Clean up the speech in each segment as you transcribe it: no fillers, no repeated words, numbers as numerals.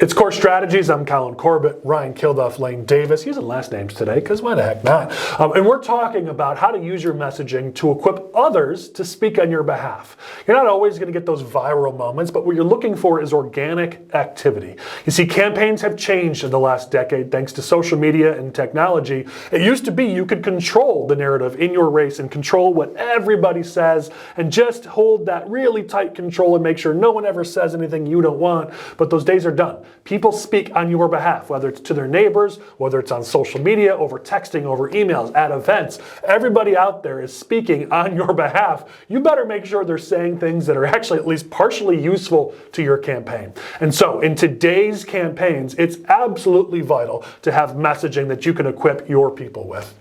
It's Core Strategies. I'm Collin Corbett. Ryan Kilduff, Lane Davis. Using last names today, because why the heck not? And we're talking about how to use your messaging to equip others to speak on your behalf. You're not always going to get those viral moments, but what you're looking for is organic activity. You see, campaigns have changed in the last decade thanks to social media and technology. It used to be you could control the narrative in your race and control what everybody says and just hold that really tight control and make sure no one ever says anything you don't want. But those days are done. People speak on your behalf, whether it's to their neighbors, whether it's on social media, over texting, over emails, at events. Everybody out there is speaking on your behalf. You better make sure they're saying things that are actually at least partially useful to your campaign. And so in today's campaigns, it's absolutely vital to have messaging that you can equip your people with.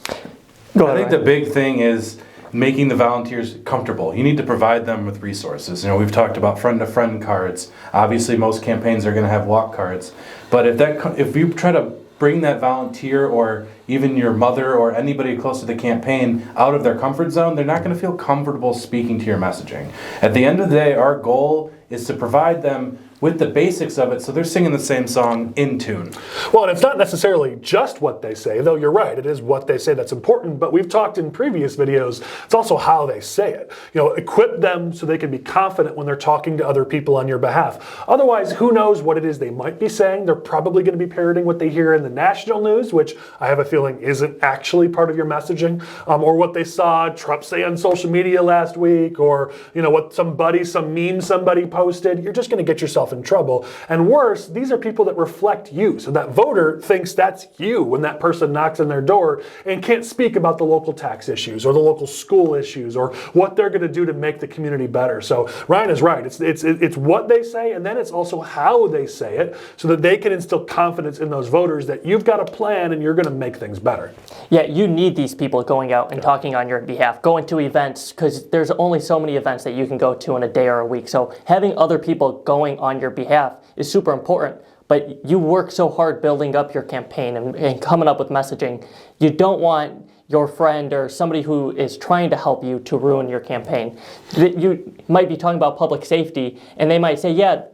I think the big thing is making the volunteers comfortable. You need to provide them with resources. You know, we've talked about friend-to-friend cards. Obviously, most campaigns are going to have walk cards. But if you try to bring that volunteer or even your mother or anybody close to the campaign out of their comfort zone, they're not going to feel comfortable speaking to your messaging. At the end of the day, our goal is to provide them with the basics of it, so they're singing the same song in tune. Well, and it's not necessarily just what they say, though you're right, it is what they say that's important, but we've talked in previous videos, it's also how they say it. You know, equip them so they can be confident when they're talking to other people on your behalf. Otherwise, who knows what it is they might be saying. They're probably going to be parroting what they hear in the national news, which I have a feeling isn't actually part of your messaging, or what they saw Trump say on social media last week, or you know what some meme somebody posted. You're just going to get yourself in trouble. And worse, these are people that reflect you. So that voter thinks that's you when that person knocks on their door and can't speak about the local tax issues or the local school issues or what they're going to do to make the community better. So Ryan is right. It's what they say, and then it's also how they say it so that they can instill confidence in those voters that you've got a plan and you're going to make things better. Yeah, you need these people going out and talking on your behalf, going to events, because there's only so many events that you can go to in a day or a week. So having other people going on your behalf is super important. But you work so hard building up your campaign and coming up with messaging. You don't want your friend or somebody who is trying to help you to ruin your campaign. You might be talking about public safety, and they might say, yeah,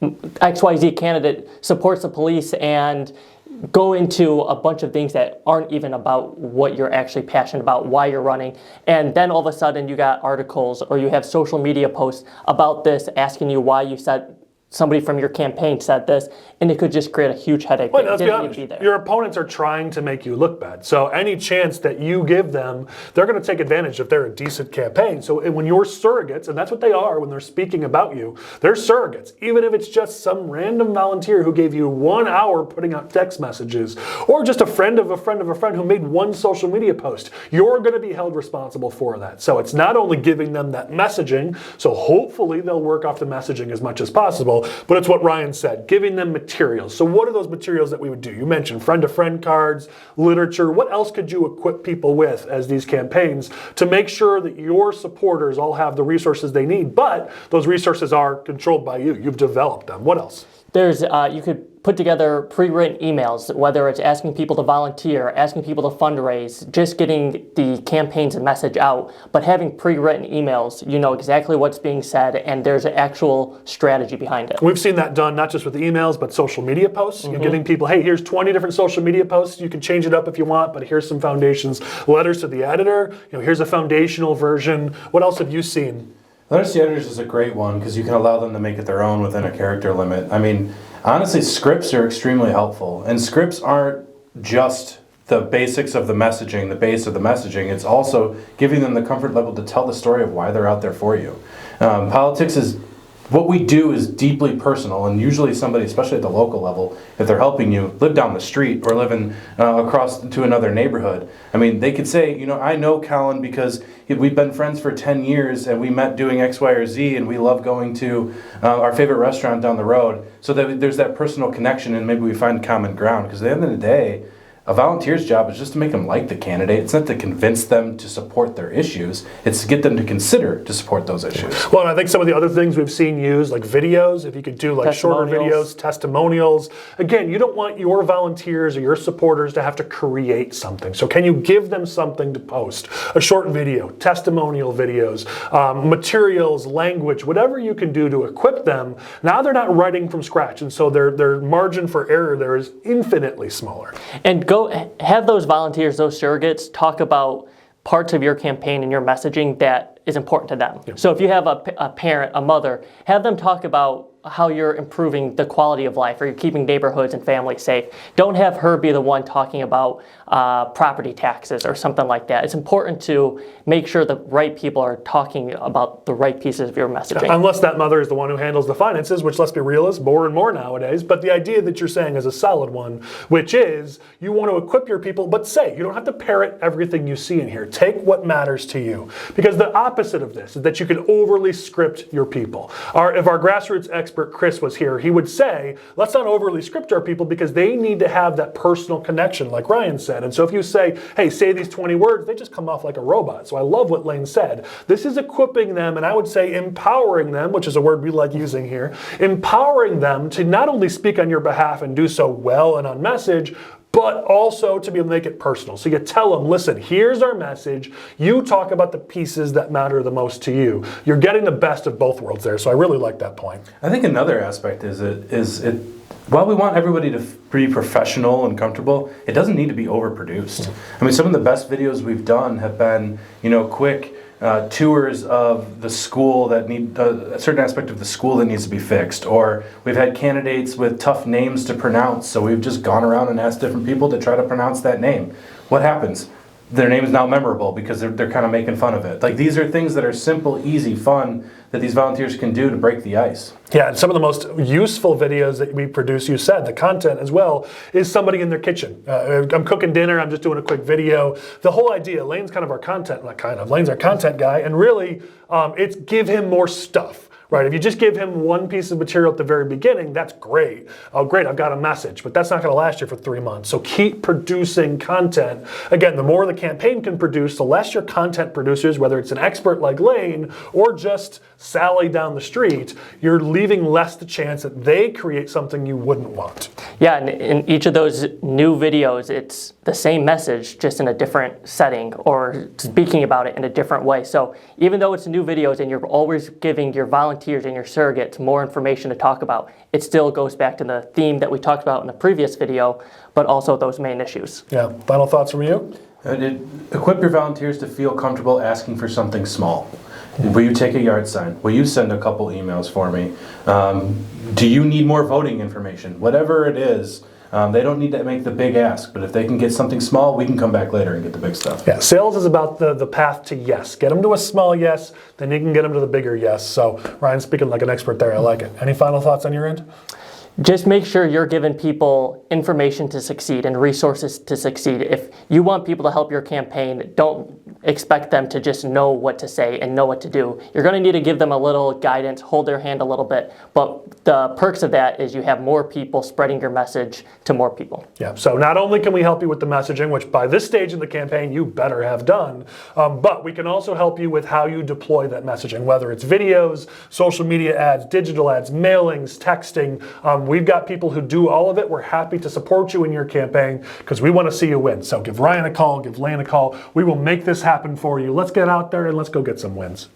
XYZ candidate supports the police, and go into a bunch of things that aren't even about what you're actually passionate about, why you're running. And then all of a sudden you got articles or you have social media posts about this, asking you why you said somebody from your campaign said this, and it could just create a huge headache. Well, let's be honest, your opponents are trying to make you look bad. So any chance that you give them, they're going to take advantage if they're a decent campaign. So when you're surrogates, and that's what they are when they're speaking about you, they're surrogates. Even if it's just some random volunteer who gave you 1 hour putting out text messages, or just a friend of a friend of a friend who made one social media post, you're going to be held responsible for that. So it's not only giving them that messaging, so hopefully they'll work off the messaging as much as possible, but it's what Ryan said, giving them materials. So what are those materials that we would do? You mentioned friend-to-friend cards, literature. What else could you equip people with as these campaigns to make sure that your supporters all have the resources they need, but those resources are controlled by you? You've developed them. What else? There's, you could put together pre-written emails, whether it's asking people to volunteer, asking people to fundraise, just getting the campaign's message out, but having pre-written emails, you know exactly what's being said, and there's an actual strategy behind it. We've seen that done not just with emails, but social media posts. You're giving people, hey, here's 20 different social media posts. You can change it up if you want, but here's some foundations. Letters to the editor, here's a foundational version. What else have you seen? Letters to the editors is a great one because you can allow them to make it their own within a character limit. I mean, honestly, scripts are extremely helpful, and scripts aren't just the basics of the messaging, the base of the messaging. It's also giving them the comfort level to tell the story of why they're out there for you. Politics is, what we do is deeply personal, and usually somebody, especially at the local level, if they're helping you, live down the street or living across to another neighborhood. I mean, they could say, you know, I know Collin because we've been friends for 10 years and we met doing X, Y, or Z, and we love going to our favorite restaurant down the road. So that there's that personal connection, and maybe we find common ground. Because at the end of the day, A volunteer's job is just to make them like the candidate. It's not to convince them to support their issues. It's to get them to consider to support those issues. Well, and I think some of the other things we've seen used, like videos, if you could do like shorter videos, testimonials. Again, you don't want your volunteers or your supporters to have to create something. So can you give them something to post? A short video, testimonial videos, materials, language, whatever you can do to equip them. Now they're not writing from scratch, and so their margin for error there is infinitely smaller. And go have those volunteers, those surrogates, talk about parts of your campaign and your messaging that is important to them. Yep. So if you have a parent, a mother, have them talk about how you're improving the quality of life or you're keeping neighborhoods and families safe. Don't have her be the one talking about property taxes or something like that. It's important to make sure the right people are talking about the right pieces of your messaging. Unless that mother is the one who handles the finances, which, let's be real, is more and more nowadays. But the idea that you're saying is a solid one, which is you want to equip your people, but say, you don't have to parrot everything you see in here. Take what matters to you. Because the opposite of this is that you can overly script your people. If our grassroots expert Chris was here, he would say, let's not overly script our people because they need to have that personal connection, like Ryan said. And so if you say, hey, say these 20 words, they just come off like a robot. So I love what Lane said. This is equipping them, and I would say empowering them, which is a word we like using here, empowering them to not only speak on your behalf and do so well and on message, but also to be able to make it personal. So you tell them, listen, here's our message. You talk about the pieces that matter the most to you. You're getting the best of both worlds there. So I really like that point. I think another aspect is while we want everybody to be professional and comfortable, it doesn't need to be overproduced. I mean, some of the best videos we've done have been, quick tours of the school that need a certain aspect of the school that needs to be fixed, or we've had candidates with tough names to pronounce, so we've just gone around and asked different people to try to pronounce that name. What happens? Their name is now memorable because they're kind of making fun of it. Like, these are things that are simple, easy, fun that these volunteers can do to break the ice. Yeah, and some of the most useful videos that we produce, you said, the content as well, is somebody in their kitchen. I'm cooking dinner, I'm just doing a quick video. The whole idea, Lane's kind of our content, Lane's our content guy, and really, it's give him more stuff. Right, if you just give him one piece of material at the very beginning, that's great. Oh, great, I've got a message, but that's not going to last you for 3 months. So keep producing content. Again, the more the campaign can produce, the less your content producers, whether it's an expert like Lane or just Sally down the street, you're leaving less the chance that they create something you wouldn't want. Yeah, and in each of those new videos, it's the same message, just in a different setting or speaking about it in a different way. So even though it's new videos and you're always giving your volunteers and your surrogates more information to talk about, it still goes back to the theme that we talked about in the previous video, but also those main issues. Yeah, final thoughts from you? Equip your volunteers to feel comfortable asking for something small. Will you take a yard sign? Will you send a couple emails for me? Do you need more voting information? Whatever it is, they don't need to make the big ask, but if they can get something small, we can come back later and get the big stuff. Yeah, sales is about the path to yes. Get them to a small yes, then you can get them to the bigger yes. So Ryan's speaking like an expert there. I like it. Any final thoughts on your end? Just make sure you're giving people information to succeed and resources to succeed. If you want people to help your campaign, don't expect them to just know what to say and know what to do. You're going to need to give them a little guidance, hold their hand a little bit, but the perks of that is you have more people spreading your message to more people. Yeah, so not only can we help you with the messaging, which by this stage in the campaign you better have done, but we can also help you with how you deploy that messaging, whether it's videos, social media ads, digital ads, mailings, texting. We've got people who do all of it. We're happy to support you in your campaign because we want to see you win. So give Ryan a call, give Lane a call. We will make this happen for you. Let's get out there and let's go get some wins.